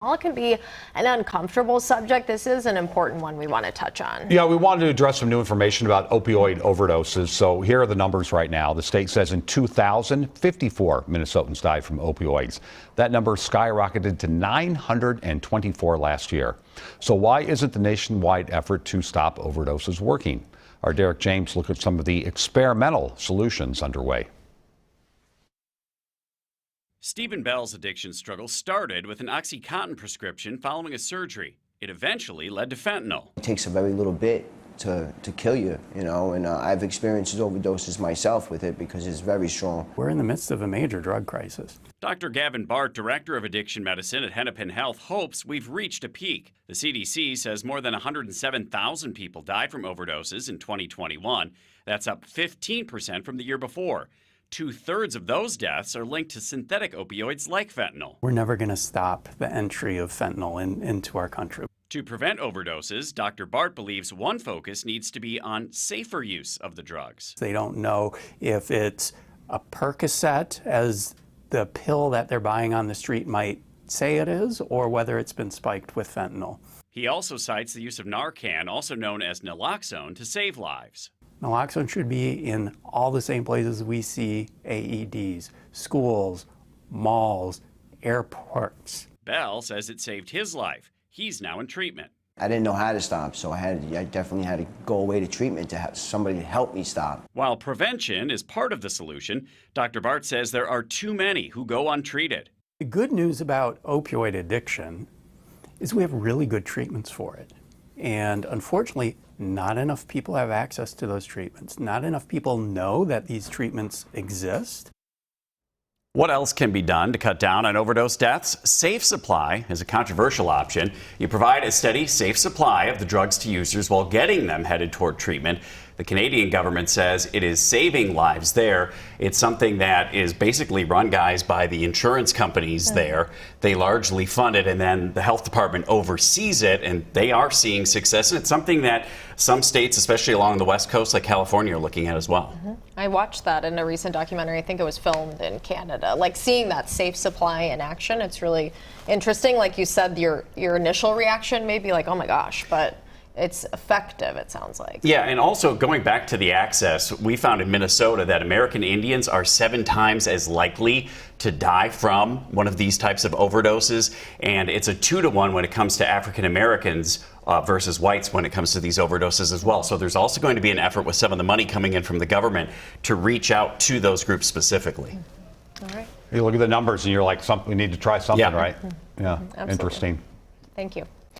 While it can be an uncomfortable subject, this is an important one we want to touch on. Yeah, we wanted to address some new information about opioid overdoses. So here are the numbers right now. The state says in 2000, 54 Minnesotans died from opioids. That number skyrocketed to 924 last year. So why isn't the nationwide effort to stop overdoses working? Our Derek James looked at some of the experimental solutions underway. Stephen Bell's addiction struggle started with an OxyContin prescription following a surgery. It eventually led to fentanyl. It takes a very little bit to kill you, and I've experienced overdoses myself with it because it's very strong. We're in the midst of a major drug crisis. Dr. Gavin Bart, director of addiction medicine at Hennepin Health, hopes we've reached a peak. The CDC says more than 107,000 people died from overdoses in 2021. That's up 15% from the year before. 2/3 of those deaths are linked to synthetic opioids like fentanyl. We're never going to stop the entry of fentanyl into our country. To prevent overdoses, Dr. Bart believes one focus needs to be on safer use of the drugs. They don't know if it's a Percocet, as the pill that they're buying on the street might say it is, or whether it's been spiked with fentanyl. He also cites the use of Narcan, also known as naloxone, to save lives. Naloxone should be in all the same places we see AEDs: schools, malls, airports. Bell says it saved his life. He's now in treatment. I didn't know how to stop, so I definitely had to go away to treatment to have somebody to help me stop. While prevention is part of the solution, Dr. Bart says there are too many who go untreated. The good news about opioid addiction is we have really good treatments for it. And unfortunately, not enough people have access to those treatments. Not enough people know that these treatments exist. What else can be done to cut down on overdose deaths? Safe supply is a controversial option. You provide a steady, safe supply of the drugs to users while getting them headed toward treatment. The Canadian government says it is saving lives there. It's something that is basically run, guys, by the insurance companies there. They largely fund it, and then the health department oversees it, and they are seeing success. And it's something that some states, especially along the West Coast, like California, are looking at as well. I watched that in a recent documentary. I think it was filmed in Canada. Like, seeing that safe supply in action, it's really interesting. Like you said, your initial reaction may be like, oh my gosh, but it's effective, it sounds like. Yeah, and also going back to the access, we found in Minnesota that American Indians are 7 times as likely to die from one of these types of overdoses, and it's a 2-to-1 when it comes to African Americans versus whites when it comes to these overdoses as well. So there's also going to be an effort with some of the money coming in from the government to reach out to those groups specifically. All right. You look at the numbers and you're like, we need to try something, right? Yeah, Absolutely. interesting. Thank you.